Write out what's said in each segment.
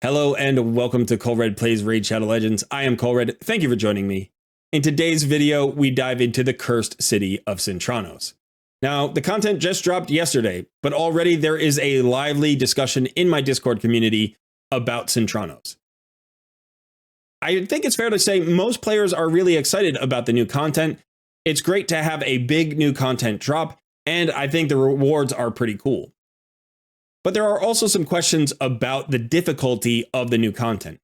Hello and welcome to Colred Plays Raid Shadow Legends. I am Colred. Thank you for joining me. In today's video, we dive into the Cursed City of Sintranos. Now, the content just dropped yesterday, but already there is a lively discussion in my Discord community about Sintranos. I think it's fair to say most players are really excited about the new content. It's great to have a big new content drop, and I think the rewards are pretty cool. But there are also some questions about the difficulty of the new content.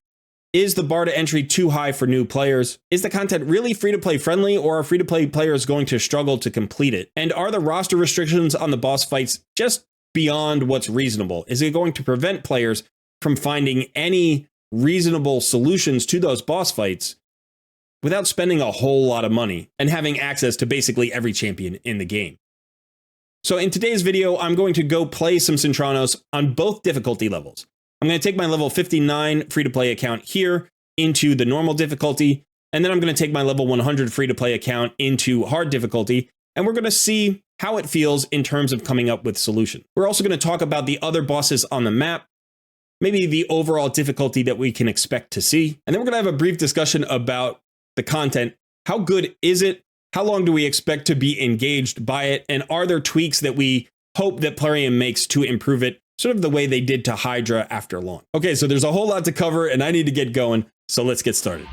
Is the bar to entry too high for new players? Is the content really free-to-play friendly, or are free-to-play players going to struggle to complete it? And are the roster restrictions on the boss fights just beyond what's reasonable? Is it going to prevent players from finding any reasonable solutions to those boss fights without spending a whole lot of money and having access to basically every champion in the game? So in today's video, I'm going to go play some Sintranos on both difficulty levels. I'm going to take my level 59 free-to-play account here into the normal difficulty, and then I'm going to take my level 100 free-to-play account into hard difficulty, and we're going to see how it feels in terms of coming up with solutions. We're also going to talk about the other bosses on the map, maybe the overall difficulty that we can expect to see, and then we're going to have a brief discussion about the content. How good is it? How long do we expect to be engaged by it? And are there tweaks that we hope that Plarium makes to improve it, sort of the way they did to Hydra after launch? Okay, so there's a whole lot to cover and I need to get going, so let's get started.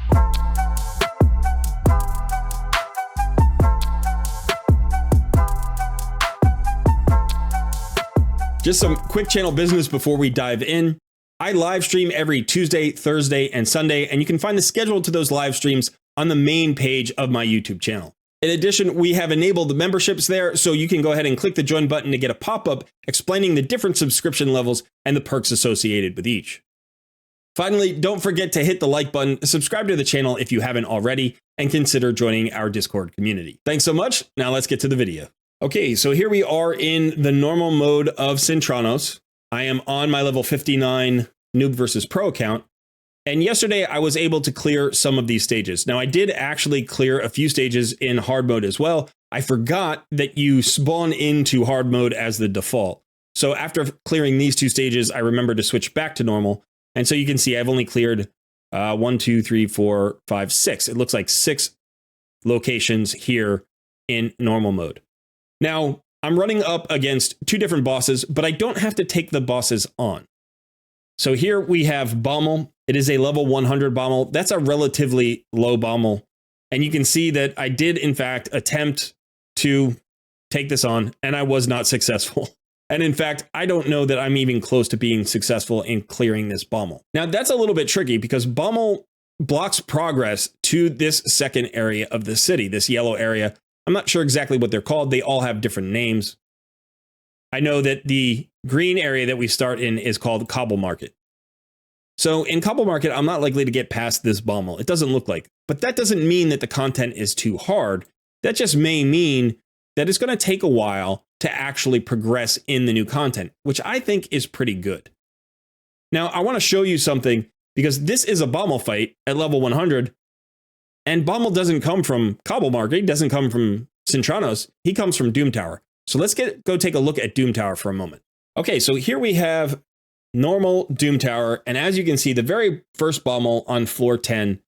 Just some quick channel business before we dive in. I live stream every Tuesday, Thursday, and Sunday, and you can find the schedule to those live streams on the main page of my YouTube channel. In addition, we have enabled the memberships there, so you can go ahead and click the join button to get a pop-up explaining the different subscription levels and the perks associated with each. Finally, don't forget to hit the like button, subscribe to the channel if you haven't already, and consider joining our Discord community. Thanks so much. Now let's get to the video. Okay, so here we are in the normal mode of Sintranos. I am on my level 59 Noob versus Pro account. And yesterday I was able to clear some of these stages. Now I did actually clear a few stages in hard mode as well. I forgot that you spawn into hard mode as the default. So after clearing these two stages, I remembered to switch back to normal. And so you can see I've only cleared 1, 2, 3, 4, 5, 6. It looks like 6 locations here in normal mode. Now I'm running up against 2 different bosses, but I don't have to take the bosses on. So here we have Bommel. It is a level 100 Bommel. That's a relatively low Bommel. And you can see that I did, in fact, attempt to take this on, and I was not successful. And in fact, I don't know that I'm even close to being successful in clearing this Bommel. Now, that's a little bit tricky because Bommel blocks progress to this second area of the city, this yellow area. I'm not sure exactly what they're called. They all have different names. I know that the green area that we start in is called Cobble Market. So in Cobble Market, I'm not likely to get past this Bommel. It doesn't look like. But that doesn't mean that the content is too hard. That just may mean that it's going to take a while to actually progress in the new content, which I think is pretty good. Now, I want to show you something because this is a Bommel fight at level 100. And Bommel doesn't come from Cobble Market. He doesn't come from Sintranos. He comes from Doom Tower. So let's go take a look at Doom Tower for a moment. Okay, so here we have normal Doom Tower, and as you can see, the very first Bommel on floor 10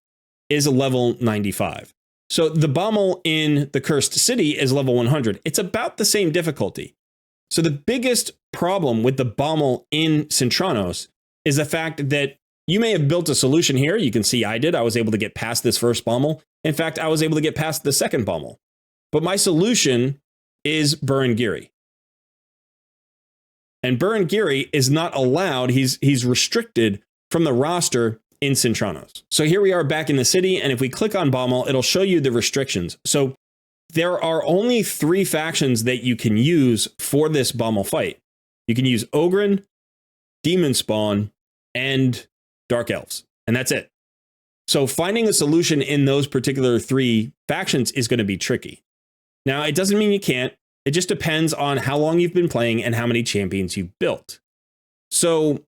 is a level 95. So the Bommel in the Cursed City is level 100. It's about the same difficulty. So the biggest problem with the Bommel in Sintranos is the fact that you may have built a solution here. You can see I did. I was able to get past this first Bommel. In fact, I was able to get past the second Bommel. But my solution is Burangiri. And Burangiri is not allowed. He's restricted from the roster in Sintranos. So here we are back in the city, and if we click on Bommel, it'll show you the restrictions. So there are only 3 factions that you can use for this Bommel fight. You can use Ogryn, Demon Spawn, and Dark Elves, and that's it. So finding a solution in those particular 3 factions is going to be tricky. Now, it doesn't mean you can't. It just depends on how long you've been playing and how many champions you've built. So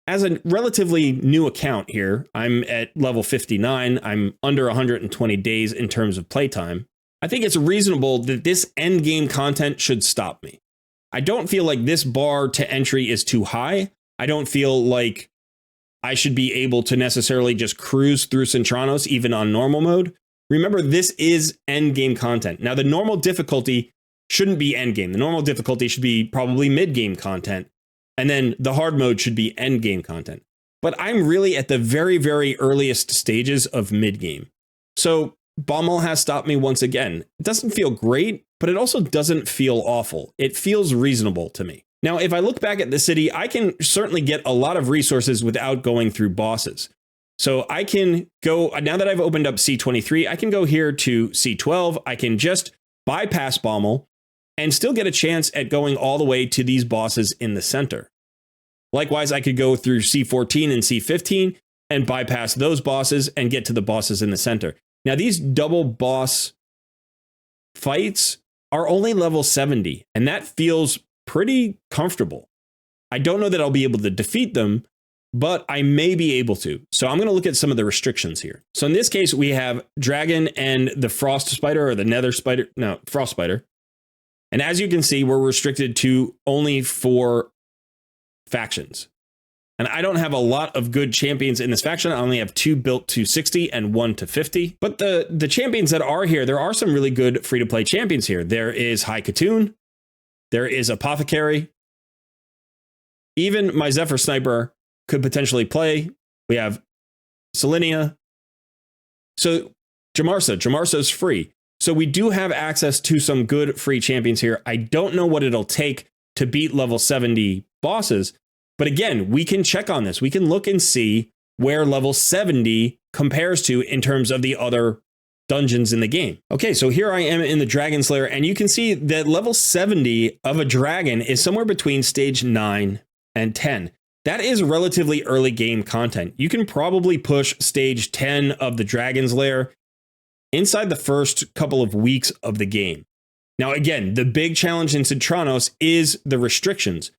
as a relatively new account here, I'm at level 59. I'm under 120 days in terms of playtime. I think it's reasonable that this end game content should stop me. I don't feel like this bar to entry is too high. I don't feel like I should be able to necessarily just cruise through Sintranos even on normal mode. Remember, this is end game content. Now, the normal difficulty shouldn't be end game. The normal difficulty should be probably mid game content. And then the hard mode should be end game content. But I'm really at the very, very earliest stages of mid game. So Bommel has stopped me once again. It doesn't feel great, but it also doesn't feel awful. It feels reasonable to me. Now, if I look back at the city, I can certainly get a lot of resources without going through bosses. So I can go, now that I've opened up C23, I can go here to C12. I can just bypass Bommel and still get a chance at going all the way to these bosses in the center. Likewise, I could go through C14 and C15 and bypass those bosses and get to the bosses in the center. Now, these double boss fights are only level 70, and that feels pretty comfortable. I don't know that I'll be able to defeat them, but I may be able to. So I'm going to look at some of the restrictions here. So in this case, we have Dragon and the Frost Spider, or the Nether Spider, no, Frost Spider. And as you can see, we're restricted to only 4 factions. And I don't have a lot of good champions in this faction. I only have 2 built to 60 and 1 to 50. But the champions that are here, there are some really good free-to-play champions here. There is High Katoon. There is Apothecary. Even my Zephyr Sniper could potentially play. We have Selenia. So Jamarsa's free. So we do have access to some good free champions here. I don't know what it'll take to beat level 70 bosses. But again, we can check on this. We can look and see where level 70 compares to in terms of the other dungeons in the game. Okay, so here I am in the Dragon Slayer, and you can see that level 70 of a dragon is somewhere between stage 9 and 10. That is relatively early game content. You can probably push stage 10 of the Dragon's Lair inside the first couple of weeks of the game. Now, again, the big challenge in Sintranos is the restrictions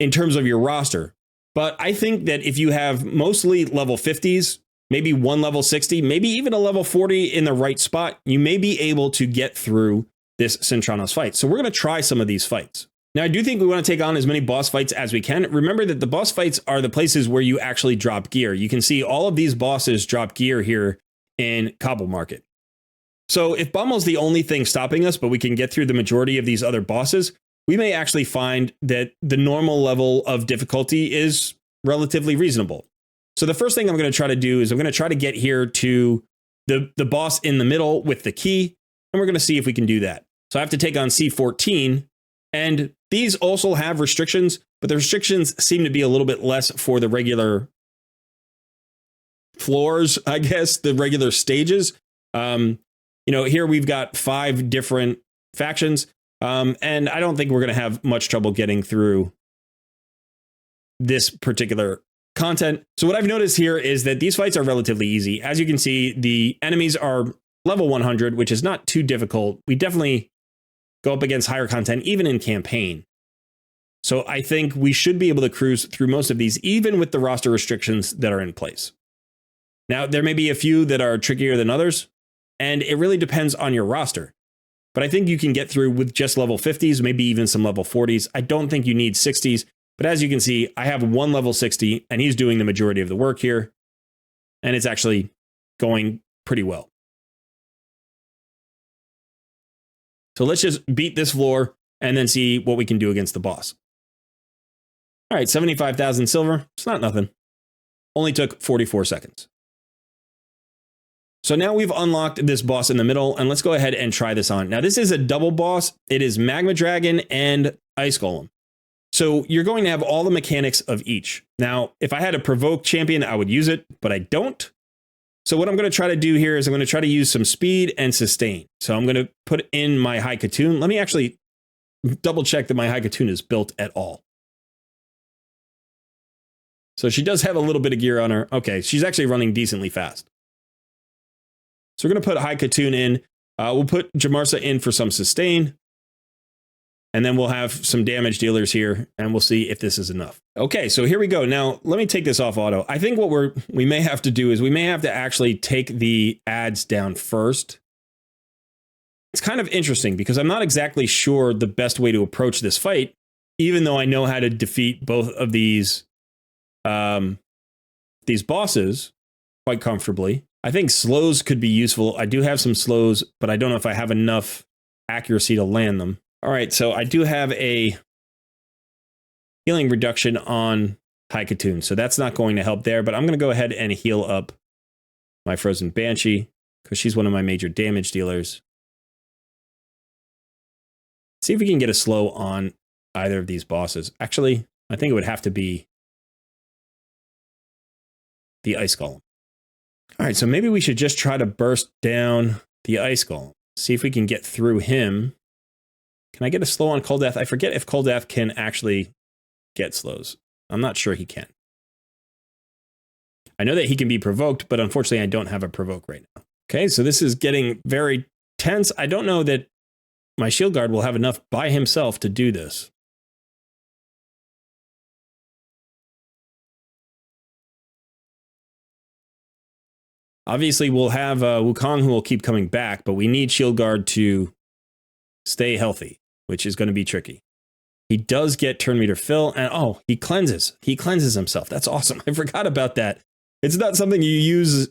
in terms of your roster. But I think that if you have mostly level 50s, maybe one level 60, maybe even a level 40 in the right spot, you may be able to get through this Sintranos fight. So we're going to try some of these fights. Now, I do think we want to take on as many boss fights as we can. Remember that the boss fights are the places where you actually drop gear. You can see all of these bosses drop gear here in Cobble Market. So if Bommel's the only thing stopping us, but we can get through the majority of these other bosses, we may actually find that the normal level of difficulty is relatively reasonable. So the first thing I'm going to try to do is I'm going to try to get here to the boss in the middle with the key, and we're going to see if we can do that. So I have to take on C14, and these also have restrictions, but the restrictions seem to be a little bit less for the regular floors, I guess, the regular stages. Here we've got 5 different factions. And I don't think we're going to have much trouble getting through this particular content. So what I've noticed here is that these fights are relatively easy. As you can see, the enemies are level 100, which is not too difficult. We definitely go up against higher content, even in campaign. So I think we should be able to cruise through most of these, even with the roster restrictions that are in place. Now, there may be a few that are trickier than others, and it really depends on your roster. But I think you can get through with just level 50s, maybe even some level 40s. I don't think you need 60s. But as you can see, I have one level 60, and he's doing the majority of the work here. And it's actually going pretty well. So let's just beat this floor and then see what we can do against the boss. All right, 75,000 silver. It's not nothing. Only took 44 seconds. So now we've unlocked this boss in the middle, and let's go ahead and try this on. Now, this is a double boss. It is Magma Dragon and Ice Golem. So you're going to have all the mechanics of each. Now, if I had a provoke champion, I would use it, but I don't. So what I'm going to try to do here is I'm going to try to use some speed and sustain. So I'm going to put in my High Katoon. Let me actually double check that my High Katoon is built at all. So she does have a little bit of gear on her. Okay, she's actually running decently fast. So we're going to put High Katoon in. We'll put Jamarsa in for some sustain. And then we'll have some damage dealers here, and we'll see if this is enough. Okay, so here we go. Now, let me take this off auto. I think what we may have to do is we may have to actually take the ads down first. It's kind of interesting because I'm not exactly sure the best way to approach this fight, even though I know how to defeat both of these these bosses quite comfortably. I think slows could be useful. I do have some slows, but I don't know if I have enough accuracy to land them. All right, so I do have a healing reduction on Haikatoon, so that's not going to help there, but I'm going to go ahead and heal up my Frozen Banshee because she's one of my major damage dealers. See if we can get a slow on either of these bosses. Actually, I think it would have to be the Ice Golem. All right, so maybe we should just try to burst down the Ice Golem. See if we can get through him. Can I get a slow on Koldath? I forget if Koldath can actually get slows. I'm not sure he can. I know that he can be provoked, but unfortunately I don't have a provoke right now. Okay, so this is getting very tense. I don't know that my shield guard will have enough by himself to do this. Obviously, we'll have Wukong who will keep coming back, but we need shield guard to stay healthy, which is going to be tricky. He does get turn meter fill, and oh, he cleanses. He cleanses himself. That's awesome. I forgot about that. It's not something you use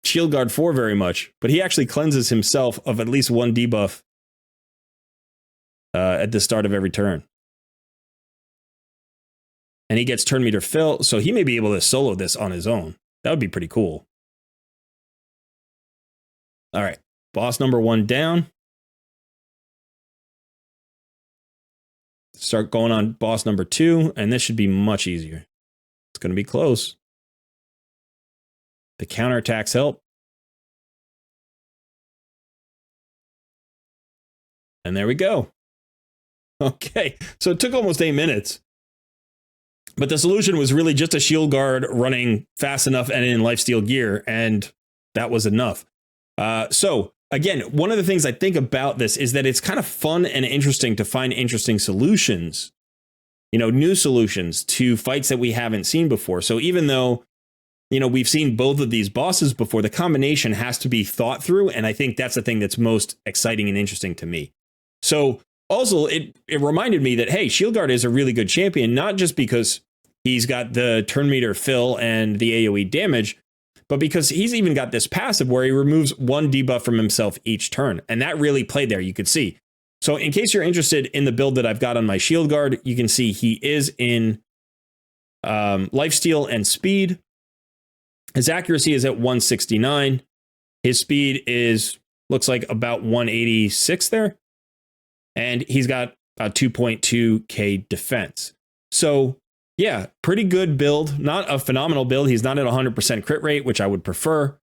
shield guard for very much, but he actually cleanses himself of at least one debuff at the start of every turn. And he gets turn meter fill, so he may be able to solo this on his own. That would be pretty cool. All right, boss number 1 down. Start going on boss number 2, and this should be much easier. It's going to be close. The counterattacks help. And there we go. Okay, so it took almost 8 minutes. But the solution was really just a shield guard running fast enough and in lifesteal gear, and that was enough. So again, one of the things I think about this is that it's kind of fun and interesting to find interesting solutions, you know, new solutions to fights that we haven't seen before. So even though, you know, we've seen both of these bosses before, the combination has to be thought through. And I think that's the thing that's most exciting and interesting to me. So also, it reminded me that, hey, shield guard is a really good champion, not just because he's got the turn meter fill and the AoE damage, but because he's even got this passive where he removes 1 debuff from himself each turn. And that really played there, you could see. So in case you're interested in the build that I've got on my shield guard, you can see he is in lifesteal and speed. His accuracy is at 169. His speed looks like about 186 there. And he's got a 2.2k defense. So yeah, pretty good build. Not a phenomenal build. He's not at 100% crit rate, which I would prefer.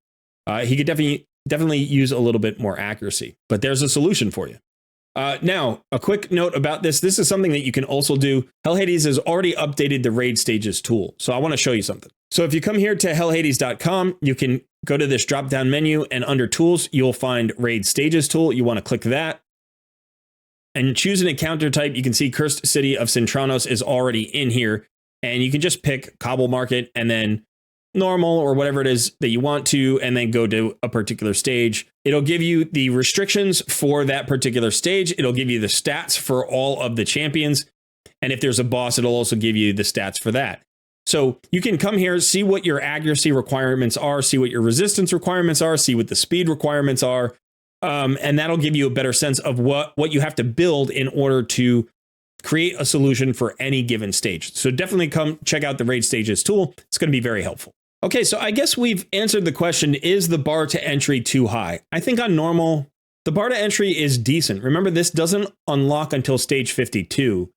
He could definitely use a little bit more accuracy, but there's a solution for you. Now, a quick note about this. This is something that you can also do. Hellhades has already updated the raid stages tool. So I want to show you something. So if you come here to hellhades.com, you can go to this drop down menu, and under tools, you'll find raid stages tool. You want to click that and choose an encounter type. You can see Cursed City of Sintranos is already in here. And you can just pick Cobble Market and then normal or whatever it is that you want to, and then go to a particular stage. It'll give you the restrictions for that particular stage. It'll give you the stats for all of the champions. And if there's a boss, it'll also give you the stats for that. So you can come here, see what your accuracy requirements are, see what your resistance requirements are, see what the speed requirements are. And that'll give you a better sense of what you have to build in order to create a solution for any given stage. So definitely come check out the raid stages tool. It's going to be very helpful. Okay, so I guess we've answered the question, is the bar to entry too high? I think on normal, the bar to entry is decent. Remember, this doesn't unlock until stage 52.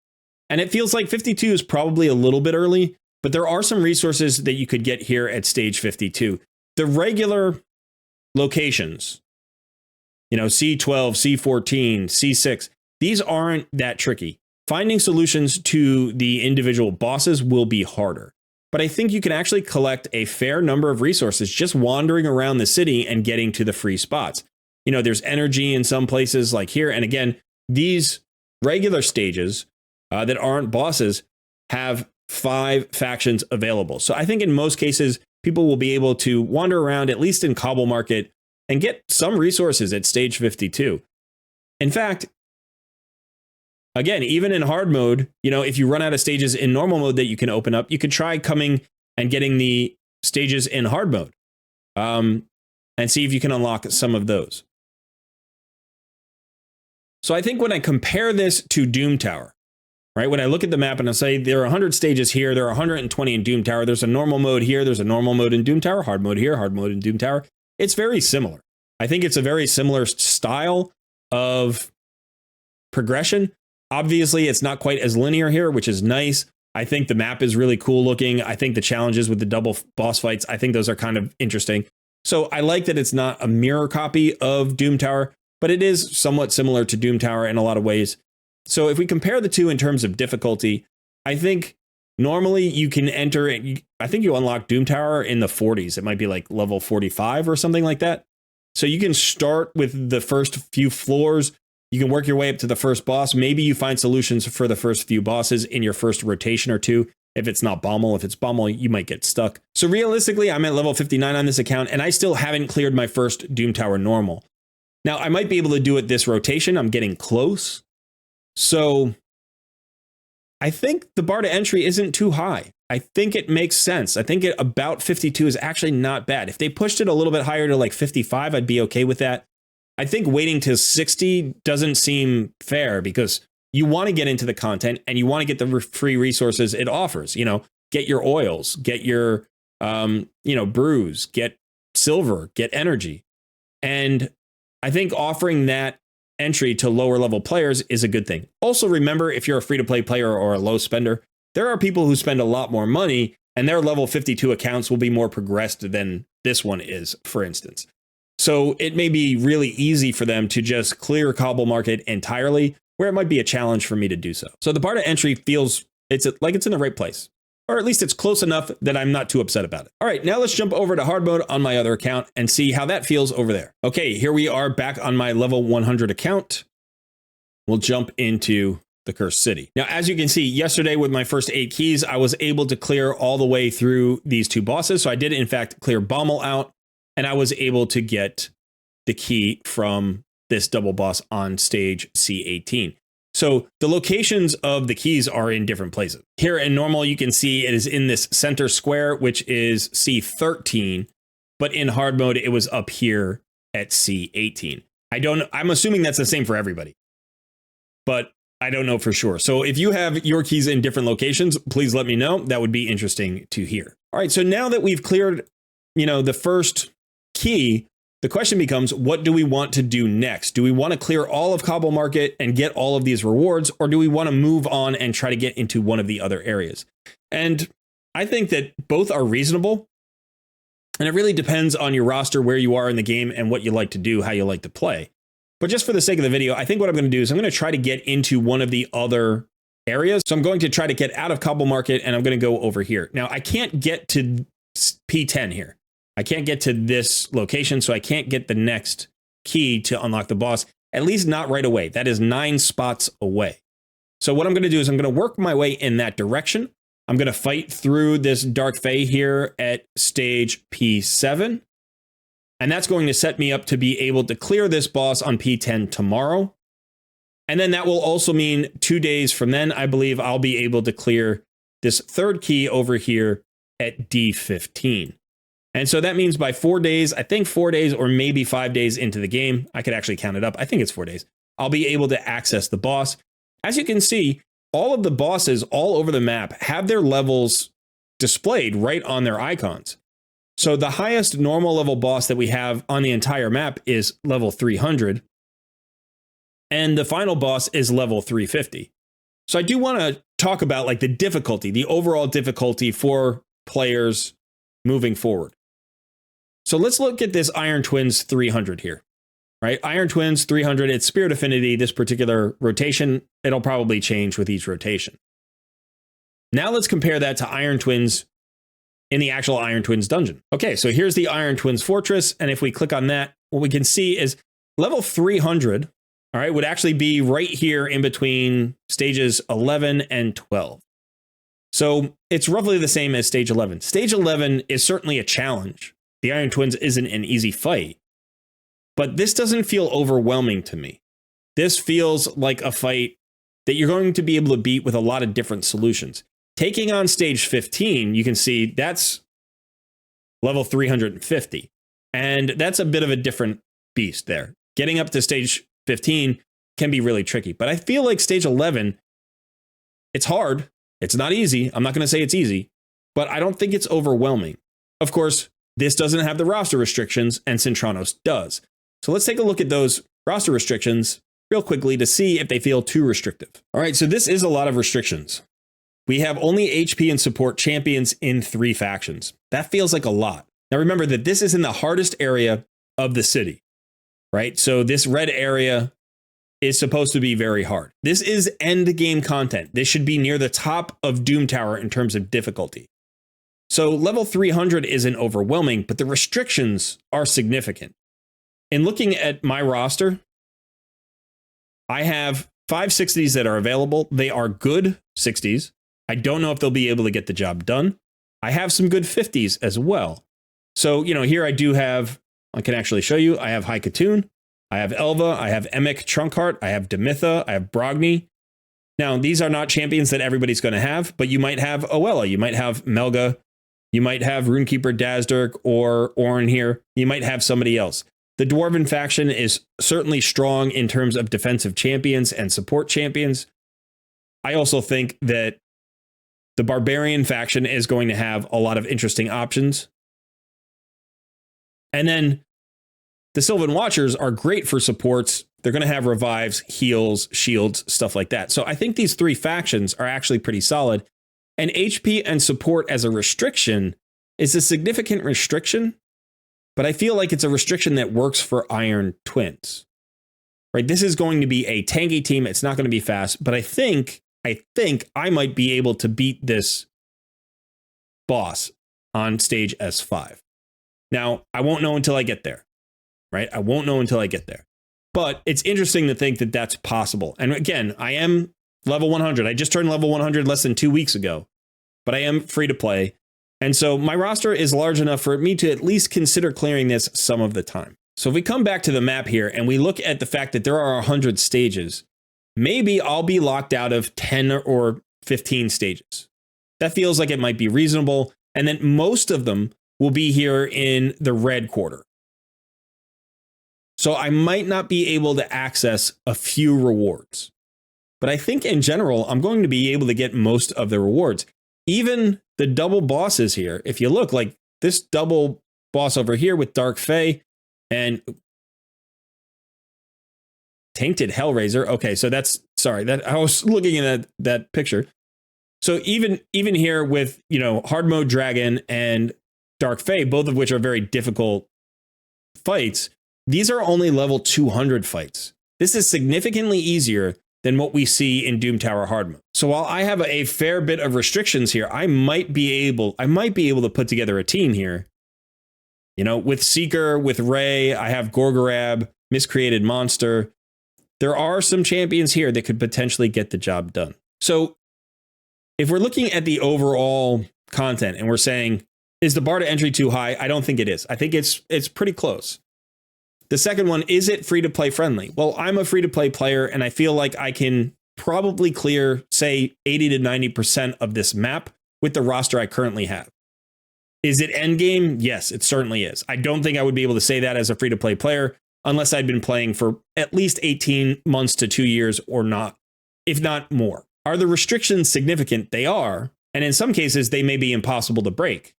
And it feels like 52 is probably a little bit early, but there are some resources that you could get here at stage 52. The regular locations, you know, C12, C14, C6, these aren't that tricky. Finding solutions to the individual bosses will be harder, but I think you can actually collect a fair number of resources just wandering around the city and getting to the free spots. You know, there's energy in some places like here. And again, these regular stages that aren't bosses have 5 factions available. So I think in most cases, people will be able to wander around, at least in Cobble Market, and get some resources at stage 52. In fact, again, even in hard mode, you know, if you run out of stages in normal mode that you can open up, you could try coming and getting the stages in hard mode, and see if you can unlock some of those. So I think when I compare this to Doom Tower, right, when I look at the map and I say there are 100 stages here, there are 120 in Doom Tower, there's a normal mode here, there's a normal mode in Doom Tower, hard mode here, hard mode in Doom Tower. It's very similar. I think it's a very similar style of progression. Obviously, it's not quite as linear here, which is nice. I think the map is really cool looking. I think the challenges with the double boss fights, I think those are kind of interesting. So I like that it's not a mirror copy of Doom Tower, but it is somewhat similar to Doom Tower in a lot of ways. So if we compare the two in terms of difficulty, I think normally you can enter it. I think you unlock Doom Tower in the 40s. It might be like level 45 or something like that. So you can start with the first few floors. You can work your way up to the first boss. Maybe you find solutions for the first few bosses in your first rotation or two. If it's not Bommel, if it's Bommel, you might get stuck. So realistically, I'm at level 59 on this account, and I still haven't cleared my first Doom Tower normal. Now, I might be able to do it this rotation. I'm getting close. So I think the bar to entry isn't too high. I think it makes sense. I think about 52 is actually not bad. If they pushed it a little bit higher to like 55, I'd be okay with that. I think waiting to 60 doesn't seem fair because you want to get into the content and you want to get the free resources it offers. You know, get your oils, get your, brews, get silver, get energy. And I think offering that entry to lower level players is a good thing. Also, remember, if you're a free to play player or a low spender, there are people who spend a lot more money and their level 52 accounts will be more progressed than this one is, for instance. So it may be really easy for them to just clear Cobble Market entirely, where it might be a challenge for me to do so. So the bar to entry feels like it's in the right place, or at least it's close enough that I'm not too upset about it. All right, now let's jump over to hard mode on my other account and see how that feels over there. Okay, here we are back on my level 100 account. We'll jump into the Cursed City. Now, as you can see, yesterday with my first 8 keys, I was able to clear all the way through these 2 bosses. So I did, in fact, clear Bommel out, and I was able to get the key from this double boss on stage C18. So the locations of the keys are in different places. Here in normal, you can see it is in this center square, which is C13, but in hard mode, it was up here at C18. I'm assuming that's the same for everybody, but I don't know for sure. So if you have your keys in different locations, please let me know. That would be interesting to hear. All right, so now that we've cleared, the first key, the question becomes, what do we want to do next? Do we want to clear all of Cobble Market and get all of these rewards, or do we want to move on and try to get into one of the other areas? And I think that both are reasonable. And it really depends on your roster, where you are in the game, and what you like to do, how you like to play. But just for the sake of the video, I think what I'm going to do is I'm going to try to get into one of the other areas. So I'm going to try to get out of Cobble Market, and I'm going to go over here. Now, I can't get to P10 here. I can't get to this location, so I can't get the next key to unlock the boss, at least not right away. That is 9 spots away. So what I'm going to do is I'm going to work my way in that direction. I'm going to fight through this Dark Fae here at stage P7. And that's going to set me up to be able to clear this boss on P10 tomorrow. And then that will also mean 2 days from then, I believe I'll be able to clear this third key over here at D15. And so that means by 4 days, I think 4 days or maybe 5 days into the game, I could actually count it up. I think it's 4 days. I'll be able to access the boss. As you can see, all of the bosses all over the map have their levels displayed right on their icons. So the highest normal level boss that we have on the entire map is level 300. And the final boss is level 350. So I do want to talk about like the difficulty, the overall difficulty for players moving forward. So let's look at this Iron Twins 300 here, right? Iron Twins 300, it's Spirit Affinity, this particular rotation. It'll probably change with each rotation. Now let's compare that to Iron Twins in the actual Iron Twins dungeon. Okay, so here's the Iron Twins Fortress. And if we click on that, what we can see is level 300, all right, would actually be right here in between stages 11 and 12. So it's roughly the same as stage 11. Stage 11 is certainly a challenge. The Iron Twins isn't an easy fight, but this doesn't feel overwhelming to me. This feels like a fight that you're going to be able to beat with a lot of different solutions. Taking on stage 15, you can see that's level 350. And that's a bit of a different beast there. Getting up to stage 15 can be really tricky. But I feel like stage 11, it's hard. It's not easy. I'm not going to say it's easy, but I don't think it's overwhelming. Of course, this doesn't have the roster restrictions, and Sintranos does. So let's take a look at those roster restrictions real quickly to see if they feel too restrictive. All right, so this is a lot of restrictions. We have only HP and support champions in 3 factions. That feels like a lot. Now remember that this is in the hardest area of the city, right? So this red area is supposed to be very hard. This is end game content. This should be near the top of Doom Tower in terms of difficulty. So level 300 isn't overwhelming, but the restrictions are significant. In looking at my roster, I have 5 60s that are available. They are good 60s. I don't know if they'll be able to get the job done. I have some good 50s as well. So, here I do have, I can actually show you, I have Haikatoon, I have Elva, I have Emek Trunkheart, I have Demitha, I have Brogni. Now, these are not champions that everybody's going to have, but you might have Oella, you might have Melga, you might have Runekeeper Dazdurk or Ornn here. You might have somebody else. The Dwarven faction is certainly strong in terms of defensive champions and support champions. I also think that the Barbarian faction is going to have a lot of interesting options. And then the Sylvan Watchers are great for supports. They're going to have revives, heals, shields, stuff like that. So I think these 3 factions are actually pretty solid. And HP and support as a restriction is a significant restriction, but I feel like it's a restriction that works for Iron Twins. Right? This is going to be a tanky team. It's not going to be fast, but I think I might be able to beat this boss on stage S5. Now, I won't know until I get there, right? I won't know until I get there. But it's interesting to think that that's possible. And again, I am level 100. I just turned level 100 less than 2 weeks ago, but I am free to play. And so my roster is large enough for me to at least consider clearing this some of the time. So if we come back to the map here and we look at the fact that there are 100 stages, maybe I'll be locked out of 10 or 15 stages. That feels like it might be reasonable. And then most of them will be here in the red quarter. So I might not be able to access a few rewards. But I think in general, I'm going to be able to get most of the rewards. Even the double bosses here, if you look, like this double boss over here with Dark Fae and Tainted Hellraiser. Okay, so that's, sorry, that I was looking at that picture. So even here with, Hard Mode Dragon and Dark Fae, both of which are very difficult fights, these are only level 200 fights. This is significantly easier than what we see in Doom Tower hard mode. So while I have a fair bit of restrictions here, I might be able to put together a team here. With Seeker, with Ray, I have Gorgorab, Miscreated Monster. There are some champions here that could potentially get the job done. So if we're looking at the overall content and we're saying, is the bar to entry too high? I don't think it is. I think it's pretty close. The second one, is it free to play friendly? Well, I'm a free to play player and I feel like I can probably clear, say, 80 to 90% of this map with the roster I currently have. Is it endgame? Yes, it certainly is. I don't think I would be able to say that as a free to play player unless I'd been playing for at least 18 months to 2 years or not, if not more. Are the restrictions significant? They are. And in some cases, they may be impossible to break.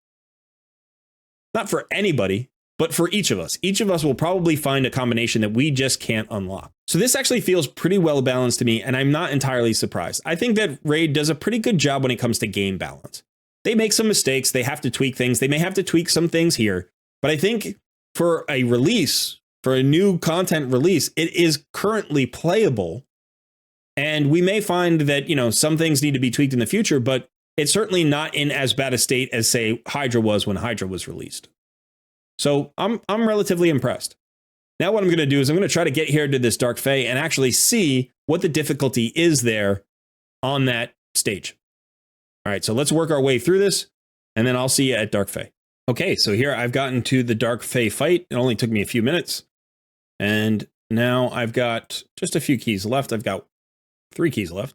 Not for anybody, but for each of us. Each of us will probably find a combination that we just can't unlock. So this actually feels pretty well balanced to me, and I'm not entirely surprised. I think that Raid does a pretty good job when it comes to game balance. They make some mistakes, they have to tweak things, they may have to tweak some things here, but I think for a release, for a new content release, it is currently playable. And we may find that, some things need to be tweaked in the future, but it's certainly not in as bad a state as, say, Hydra was when Hydra was released. So I'm relatively impressed. Now what I'm going to do is I'm going to try to get here to this Dark Fae and actually see what the difficulty is there on that stage. All right, so let's work our way through this, and then I'll see you at Dark Fae. Okay, so here I've gotten to the Dark Fae fight. It only took me a few minutes. And now I've got just a few keys left. I've got 3 keys left.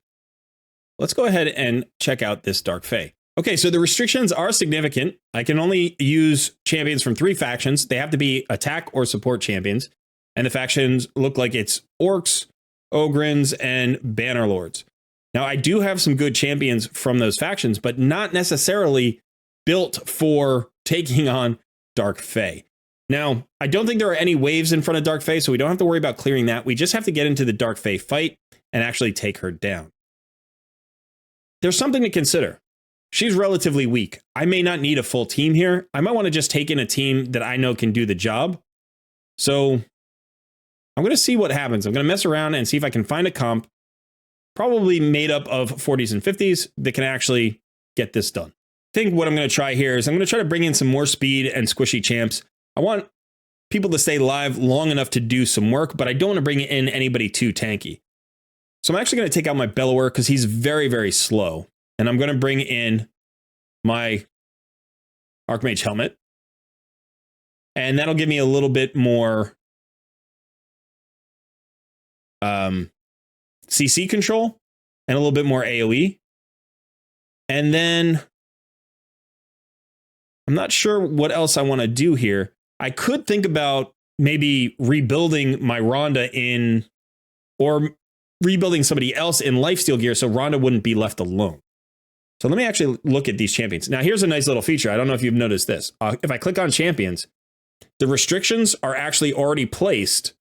let's go ahead and check out this Dark Fae. Okay, so the restrictions are significant. I can only use champions from 3 factions. They have to be attack or support champions. And the factions look like it's Orcs, Ogryns, and Bannerlords. Now, I do have some good champions from those factions, but not necessarily built for taking on Dark Fae. Now, I don't think there are any waves in front of Dark Fae, so we don't have to worry about clearing that. We just have to get into the Dark Fae fight and actually take her down. There's something to consider. She's relatively weak. I may not need a full team here. I might want to just take in a team that I know can do the job. So I'm going to see what happens. I'm going to mess around and see if I can find a comp, probably made up of 40s and 50s, that can actually get this done. I think what I'm going to try here is I'm going to try to bring in some more speed and squishy champs. I want people to stay live long enough to do some work, but I don't want to bring in anybody too tanky. So I'm actually going to take out my Bellower because he's very, very slow. And I'm going to bring in my Archmage helmet. And that'll give me a little bit more CC control and a little bit more AoE. And then I'm not sure what else I want to do here. I could think about maybe rebuilding my Rhonda in, or rebuilding somebody else in lifesteal gear so Rhonda wouldn't be left alone. So let me actually look at these champions. Now, here's a nice little feature. I don't know if you've noticed this. If I click on champions, the restrictions are actually already placed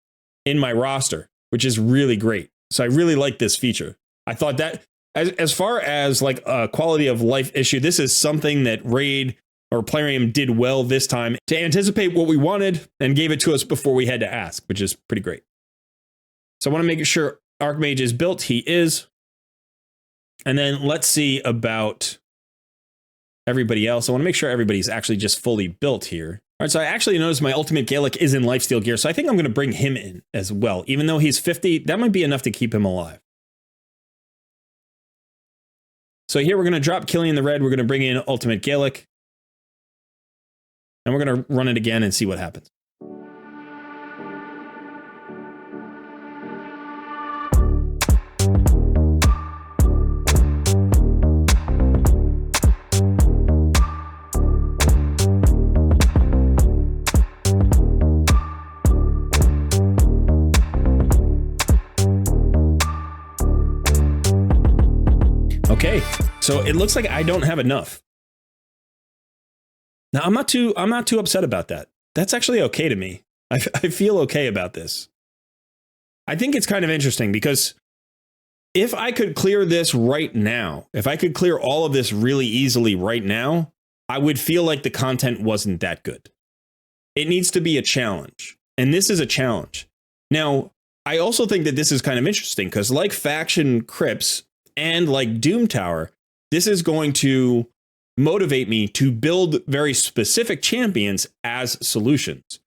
in my roster, which is really great. So I really like this feature. I thought that as far as like a quality of life issue, this is something that Raid or Plarium did well this time to anticipate what we wanted and gave it to us before we had to ask, which is pretty great. So I want to make sure Archmage is built. He is. And then let's see about everybody else. I want to make sure everybody's actually just fully built here. All right, so I actually noticed my Ultimate Gaelic is in lifesteal gear, so I think I'm going to bring him in as well. Even though he's 50, that might be enough to keep him alive. So here we're going to drop Killian the Red. We're going to bring in Ultimate Gaelic. And we're going to run it again and see what happens. Okay, so it looks like I don't have enough. Now, I'm not too upset about that. That's actually okay to me. I feel okay about this. I think it's kind of interesting because if I could clear this right now, if I could clear all of this really easily right now, I would feel like the content wasn't that good. It needs to be a challenge, and this is a challenge. Now, I also think that this is kind of interesting because like Faction Crypts and like Doom Tower, this is going to motivate me to build very specific champions as solutions.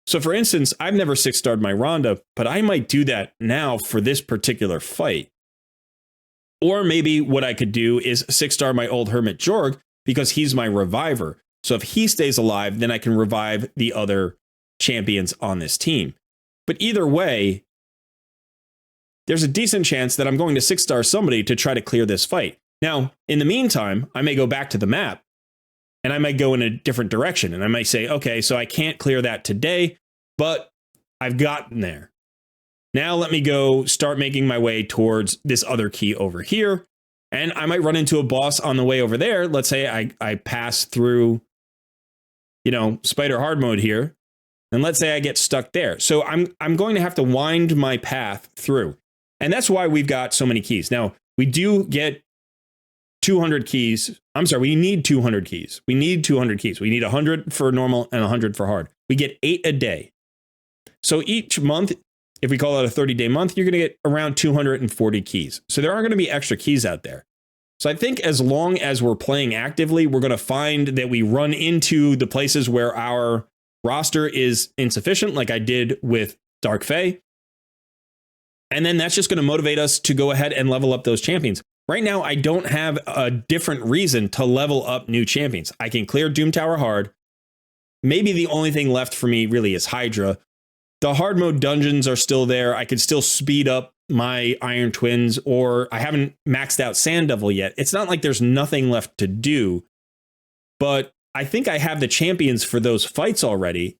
So for instance, I've never 6-starred my Rhonda, but I might do that now for this particular fight. Or maybe what I could do is 6-star my old Hermit Jorg because he's my reviver. So if he stays alive, then I can revive the other champions on this team. But either way, there's a decent chance that I'm going to 6-star somebody to try to clear this fight. Now, in the meantime, I may go back to the map and I might go in a different direction. And I might say, okay, so I can't clear that today, but I've gotten there. Now let me go start making my way towards this other key over here. And I might run into a boss on the way over there. Let's say I pass through, Spider Hard Mode here. And let's say I get stuck there. So I'm going to have to wind my path through. And that's why we've got so many keys. Now, we do get 200 keys. I'm sorry, we need 200 keys. We need 200 keys. We need 100 for normal and 100 for hard. We get 8 a day. So each month, if we call it a 30-day month, you're going to get around 240 keys. So there are going to be extra keys out there. So I think as long as we're playing actively, we're going to find that we run into the places where our roster is insufficient, like I did with Dark Fae. And then that's just going to motivate us to go ahead and level up those champions. Right now, I don't have a different reason to level up new champions. I can clear Doom Tower hard. Maybe the only thing left for me really is Hydra. The hard mode dungeons are still there. I could still speed up my Iron Twins, or I haven't maxed out Sand Devil yet. It's not like there's nothing left to do, but I think I have the champions for those fights already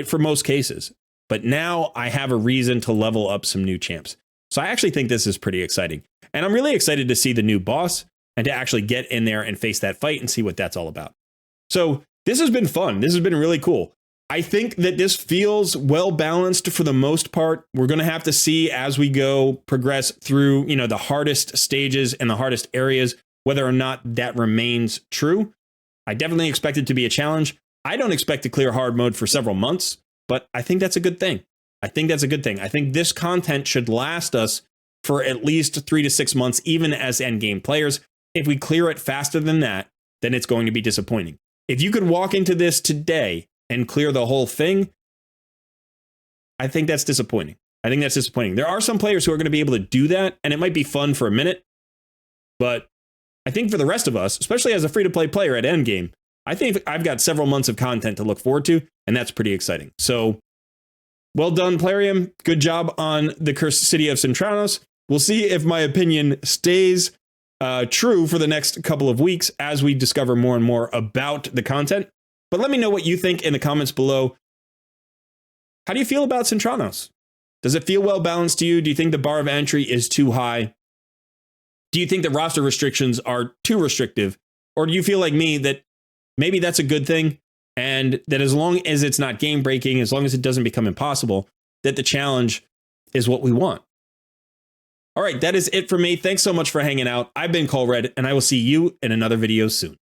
for most cases. But now I have a reason to level up some new champs. So I actually think this is pretty exciting. And I'm really excited to see the new boss and to actually get in there and face that fight and see what that's all about. So this has been fun. This has been really cool. I think that this feels well balanced for the most part. We're going to have to see as we progress through, the hardest stages and the hardest areas, whether or not that remains true. I definitely expect it to be a challenge. I don't expect to clear hard mode for several months, but I think that's a good thing. I think this content should last us for at least 3 to 6 months, even as endgame players. If we clear it faster than that, then it's going to be disappointing. If you could walk into this today and clear the whole thing, I think that's disappointing. There are some players who are going to be able to do that, and it might be fun for a minute. But I think for the rest of us, especially as a free-to-play player at endgame, I think I've got several months of content to look forward to, and that's pretty exciting. So, well done, Plarium. Good job on the Cursed City of Sintranos. We'll see if my opinion stays true for the next couple of weeks as we discover more and more about the content. But let me know what you think in the comments below. How do you feel about Sintranos? Does it feel well balanced to you? Do you think the bar of entry is too high? Do you think the roster restrictions are too restrictive? Or do you feel like me that maybe that's a good thing, and that as long as it's not game breaking, as long as it doesn't become impossible, that the challenge is what we want? All right, that is it for me. Thanks so much for hanging out. I've been Colred, and I will see you in another video soon.